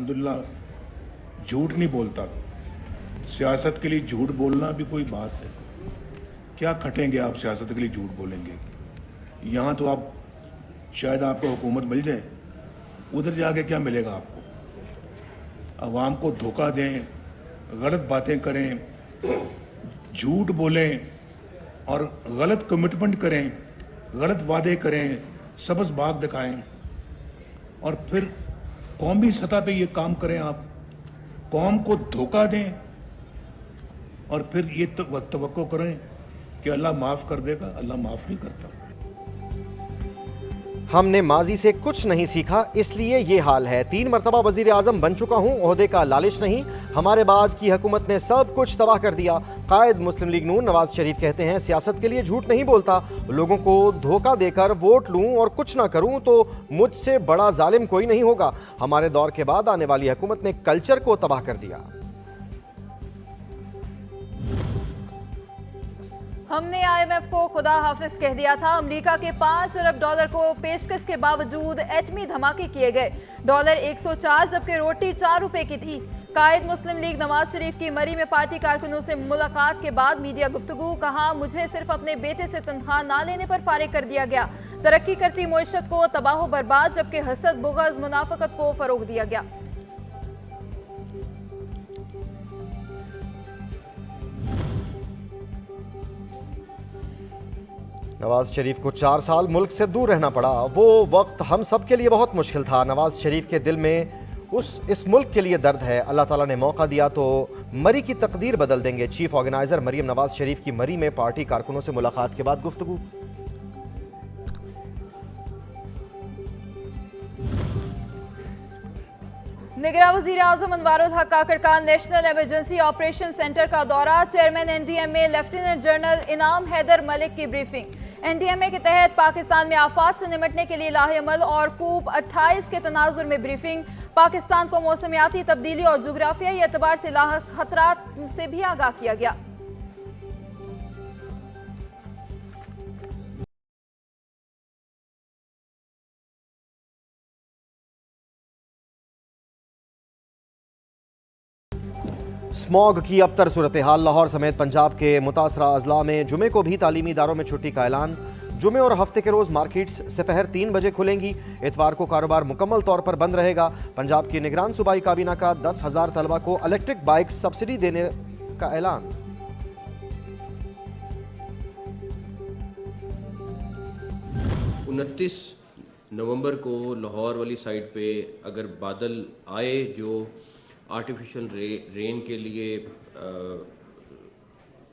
अल्हम्दुलिल्लाह झूठ नहीं बोलता। सियासत के लिए झूठ बोलना भी कोई बात है? क्या खटेंगे आप सियासत के लिए झूठ बोलेंगे? यहाँ तो आप शायद आपको हुकूमत मिल जाए, उधर जाके क्या मिलेगा आपको? अवाम को धोखा दें, गलत बातें करें, झूठ बोलें और गलत कमिटमेंट करें, गलत वादे करें, सबज बाग दिखाएं और फिर कौमी सतह पे ये काम करें। आप कौम को धोखा दें और फिर ये तवक्को करें कि अल्लाह माफ़ कर देगा। अल्लाह माफ़ नहीं करता। हमने माजी से कुछ नहीं सीखा, इसलिए ये हाल है। 3 मरतबा वजीर आजम बन चुका हूँ, ओहदे का लालच नहीं। हमारे बाद की हुकूमत ने सब कुछ तबाह कर दिया। कायद मुस्लिम लीग नून नवाज शरीफ कहते हैं, सियासत के लिए झूठ नहीं बोलता। लोगों को धोखा देकर वोट लूं और कुछ ना करूं तो मुझसे बड़ा जालिम कोई नहीं होगा। हमारे दौर के बाद आने वाली हुकूमत ने कल्चर को तबाह कर दिया। हमने IMF को खुदा हाफिज कह दिया था। अमेरिका के 5 अरब डॉलर को पेशकश के बावजूद एटमी धमाके किए गए। डॉलर 104 जबकि रोटी 4 रुपए की थी। कायद मुस्लिम लीग नवाज शरीफ की मरी में पार्टी कारकुनों से मुलाकात के बाद मीडिया गुफ्तगू। कहा, मुझे सिर्फ अपने बेटे से तनख्वाह ना लेने पर फारिग कर दिया गया। तरक्की करती मुईशत को तबाह बर्बाद, जबकि हसद बुग़ज़ मुनाफकत को फरोग दिया गया। नवाज शरीफ को 4 साल मुल्क से दूर रहना पड़ा। वो वक्त हम सब के लिए बहुत मुश्किल था। नवाज शरीफ के दिल में इस मुल्क के लिए दर्द है। अल्लाह ताला ने मौका दिया तो मरी की तकदीर बदल देंगे। चीफ ऑर्गेनाइजर मरियम नवाज शरीफ की मरी में पार्टी कारकुनों से मुलाकात के बाद गुफ्तगू। निगरां वज़ीर आज़म अनवारुल हक काकड़ का नेशनल इमरजेंसी ऑपरेशन सेंटर का दौरा। चेयरमैन NDMA लेफ्टिनेंट जनरल इनाम हैदर मलिक की ब्रीफिंग। NDMA के तहत पाकिस्तान में आफात से निपटने के लिए लाहेअमल और कूप 28 के तनाजुर में ब्रीफिंग। पाकिस्तान को मौसमियाती तब्दीली और जुग्राफियाई एतबार से लाहक खतरात से भी आगाह किया गया। स्मॉग की अबतर सूरत हाल। लाहौर समेत पंजाब के मुतासरा अजला में जुमे को भी तालीमी इदारों में छुट्टी का ऐलान। जुमे और हफ्ते के रोज मार्केट्स दोपहर 3 बजे खुलेंगी। इतवार को कारोबार मुकम्मल तौर पर बंद रहेगा। पंजाब की निगरान सूबाई काबीना का 10,000 तलबा को इलेक्ट्रिक बाइक सब्सिडी देने का ऐलान। 29 नवंबर को लाहौर वाली साइड पे अगर बादल आए जो आर्टिफिशियल रेन के लिए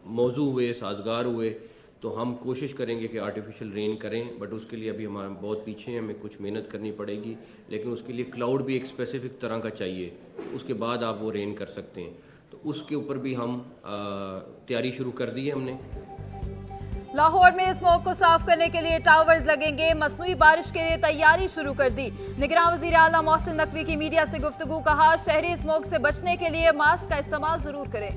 मौजू हुए, साजगार हुए, तो हम कोशिश करेंगे कि आर्टिफिशियल रेन करें। बट उसके लिए अभी हमारा बहुत पीछे हैं, हमें कुछ मेहनत करनी पड़ेगी। लेकिन उसके लिए क्लाउड भी एक स्पेसिफिक तरह का चाहिए, उसके बाद आप वो रेन कर सकते हैं। तो उसके ऊपर भी हम तैयारी शुरू कर दी है हमने। लाहौर में स्मॉग को साफ करने के लिए टावर्स लगेंगे। मसनूई बारिश के लिए तैयारी शुरू कर दी। निगरां वज़ीर आला मोहसिन नकवी की मीडिया से गुफ्तगू। कहा, शहरी स्मॉग से बचने के लिए मास्क का इस्तेमाल जरूर करें।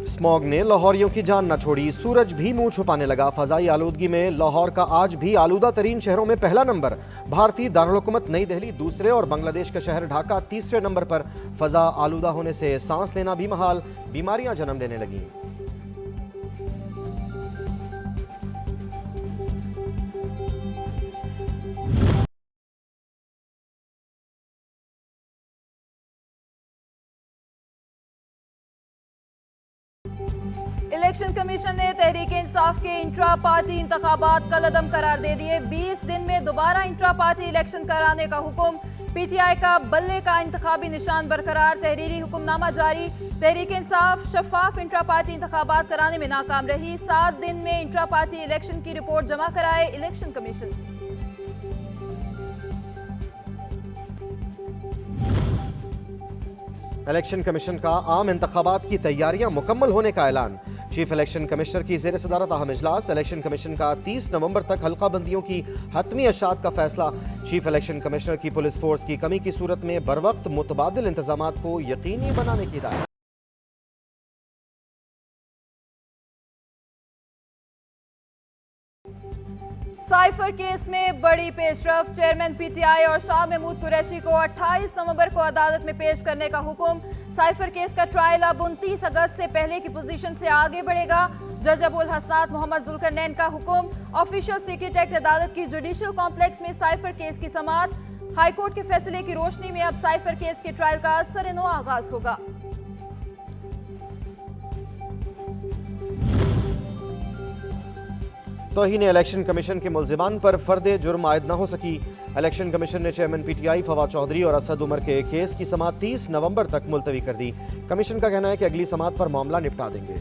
स्मॉग ने लाहौरियों की जान न छोड़ी। सूरज भी मुंह छुपाने लगा। फजाई आलूदगी में लाहौर का आज भी आलूदा तरीन शहरों में पहला नंबर। भारतीय दारुल-हुकूमत नई दिल्ली दूसरे और बांग्लादेश का शहर ढाका तीसरे नंबर पर। फजा आलूदा होने से सांस लेना भी महाल, बीमारियां जन्म लेने लगी। इलेक्शन कमीशन ने तहरीक-ए-इंसाफ के इंट्रा पार्टी इंतखाबात कलअदम करार दे दिए। 20 दिन में दोबारा इंट्रा पार्टी इलेक्शन कराने का हुक्म। PTI का बल्ले का इंतखाबी निशान बरकरार। तहरीरी हुक्मनामा जारी। तहरीक-ए-इंसाफ शफाफ इंट्रा पार्टी इंतखाबात कराने में नाकाम रही। 7 दिन में इंट्रा पार्टी इलेक्शन की रिपोर्ट जमा कराए इलेक्शन कमीशन। इलेक्शन कमीशन का आम इंतखाबात की तैयारियां मुकम्मल होने का ऐलान। चीफ इलेक्शन कमिश्नर की ज़ेर सदारत अहम इजलास। इलेक्शन कमीशन का 30 नवंबर तक हल्का बंदियों की हतमी अशात का फैसला। चीफ इलेक्शन कमिश्नर की पुलिस फोर्स की कमी की सूरत में बरवक्त मुतबादिल इंतजामात को यकीनी बनाने की हिदायत। साइफर केस में बड़ी पेशरफ, चेयरमैन पीटीआई और शाह महमूद कुरैशी को 28 नवंबर को अदालत में पेश करने का हुक्म। साइफर केस का ट्रायल अब 29 अगस्त से पहले की पोजीशन से आगे बढ़ेगा। जज अबुल हसनात मोहम्मद जुल्करनैन का हुक्म। ऑफिशियल सीक्रेट एक्ट अदालत की जुडिशियल कॉम्प्लेक्स में साइफर केस की समाअत। हाईकोर्ट के फैसले की रोशनी में अब साइफर केस के ट्रायल का सरेनो आगाज होगा। तौहीन इलेक्शन कमीशन के मुल्जिमान पर फर्दे जुर्म आयद न हो सकी। इलेक्शन कमीशन ने चेयरमैन पीटीआई फवाद चौधरी और असद उमर के केस की समाअत 30 नवंबर तक मुलतवी कर दी। कमीशन का कहना है कि अगली समाअत पर मामला निपटा देंगे।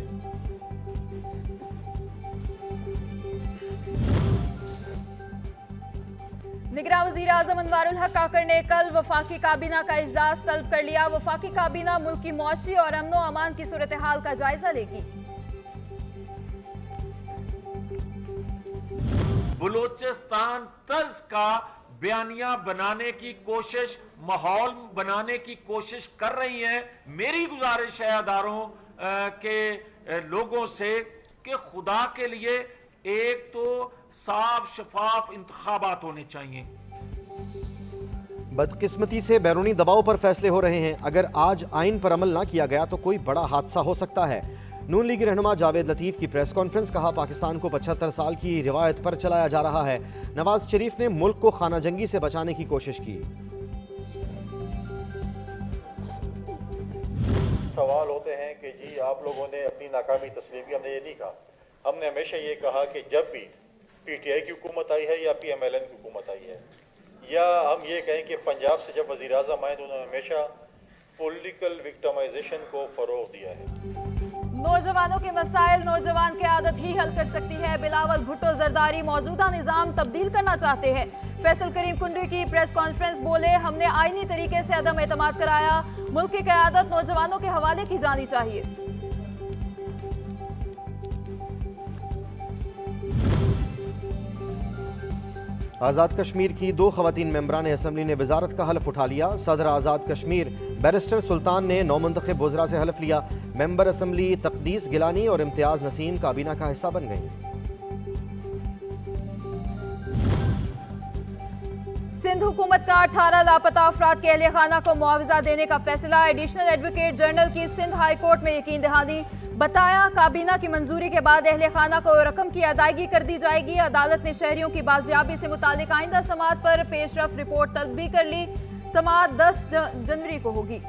निगरान वज़ीर आज़म अनवारुल हक काकड़ ने कल वफाकी काबीना का इजलास तलब कर लिया। वफाकी काबीना मुल्क की मौशी और अमनो अमान की सूरत हाल का जायजा लेगी। बलूचिस्तान तर्ज का बयानिया बनाने की कोशिश, माहौल बनाने की कोशिश कर रही हैं। मेरी गुजारिश है अदारों के लोगों से कि खुदा के लिए एक तो साफ शफाफ इंतखाबात होने चाहिए। बदकिस्मती से बैरूनी दबाव पर फैसले हो रहे हैं। अगर आज आइन पर अमल ना किया गया तो कोई बड़ा हादसा हो सकता है। नून लीग रहनुमा जावेद लतीफ की प्रेस कॉन्फ्रेंस, कहा पाकिस्तान को 75 साल की रिवायत पर चलाया जा रहा है। नवाज शरीफ ने मुल्क को खाना जंगी से बचाने की कोशिश की। सवाल होते हैं कि जी आप लोगों ने अपनी नाकामी तस्लीम की, हमने ये नहीं कहा। हमने हमेशा ये कहा कि जब भी पीटीआई की हुकूमत आई है या पीएमएलएन की हुकूमत आई है, या हम ये कहें कि पंजाब से जब वज़ीर आज़म आए तो उन्होंने हमेशा पॉलिटिकल विक्टिमाइजेशन को फ़रोग़ दिया है। नौजवानों के मसाइल नौजवान की आदत ही हल कर सकती है। बिलावल भुट्टो जरदारी मौजूदा निज़ाम तब्दील करना चाहते हैं। फैसल करीम कुंडरी की प्रेस कॉन्फ्रेंस, बोले हमने आईनी तरीके से अदम एतमाद कराया। मुल्क की क़यादत नौजवानों के हवाले की जानी चाहिए। आज़ाद कश्मीर की 2 ख़वातीन मेंबरान असम्बली ने वजारत का हल्फ उठा लिया। सदर आज़ाद कश्मीर बैरिस्टर सुल्तान ने नौमुंतखब वज़रा से हल्फ लिया। मेंबर असम्बली तकदीस गिलानी और इम्तियाज़ नसीम काबीना का हिस्सा बन गई। सिंध हुकूमत का 18 लापता अफराद के अहले खाना को मुआवजा देने का फैसला। एडिशनल एडवोकेट जनरल की सिंध हाई कोर्ट में यकीन दहानी। बताया काबीना की मंजूरी के बाद अहले खाना को रकम की अदायगी कर दी जाएगी। अदालत ने शहरियों की बाजियाबी से मुतालिक आइंदा समाअत पर पेशरफ रिपोर्ट तलब भी कर ली। समाअत 10 जनवरी को होगी।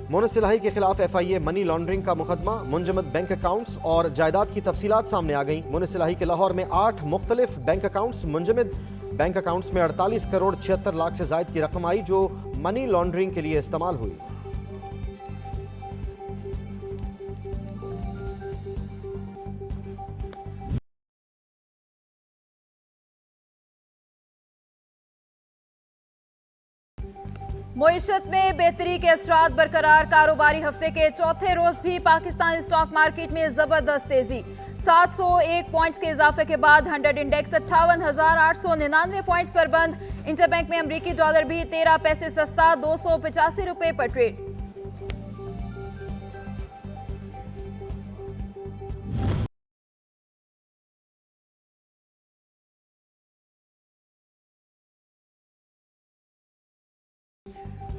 मोनस इलाही के खिलाफ FIA मनी लॉन्ड्रिंग का मुकदमा। मुंजमद बैंक अकाउंट्स और जायदाद की तफसीलात सामने आ गई। मोनस इलाही के लाहौर में 8 मुख्तलिफ बैंक अकाउंट्स मुंजमद बैंक अकाउंट्स में 48 करोड़ 76 लाख से जायद की रकम आई जो मनी लॉन्ड्रिंग के लिए इस्तेमाल हुई। मईशत में बेहतरी के असरात बरकरार। कारोबारी हफ्ते के चौथे रोज भी पाकिस्तान स्टॉक मार्केट में जबरदस्त तेजी। 701 पॉइंट्स के इजाफे के बाद 100 इंडेक्स 58,899 पॉइंट्स पर बंद। इंटरबैंक में अमरीकी डॉलर भी 13 पैसे सस्ता 285 रुपए पर ट्रेड।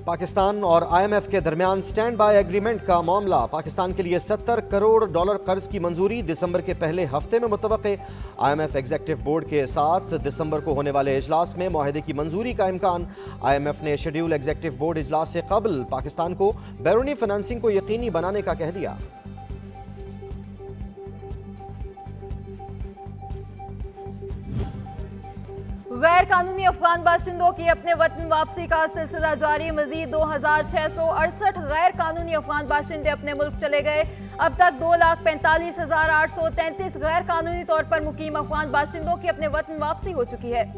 पाकिस्तान और IMF के दरमियान स्टैंड बाय एग्रीमेंट का मामला। पाकिस्तान के लिए $70 करोड़ कर्ज की मंजूरी दिसंबर के पहले हफ्ते में मुतवक्के। IMF एग्जीक्यूटिव बोर्ड के साथ दिसंबर को होने वाले इजलास में मुआहदे की मंजूरी का इम्कान। IMF ने शेड्यूल एग्जीक्यूटिव बोर्ड इजलास से कबल पाकिस्तान को बैरूनी फाइनेंसिंग को यकीनी बनाने का कह दिया। गैर कानूनी अफगान बाशिंदों की अपने वतन वापसी का सिलसिला जारी। मजीद 2,668 गैर कानूनी अफगान बाशिंदे अपने मुल्क चले गए। अब तक 2,45,833 गैर कानूनी तौर पर मुकीम अफगान बाशिंदों की अपने वतन वापसी हो चुकी है।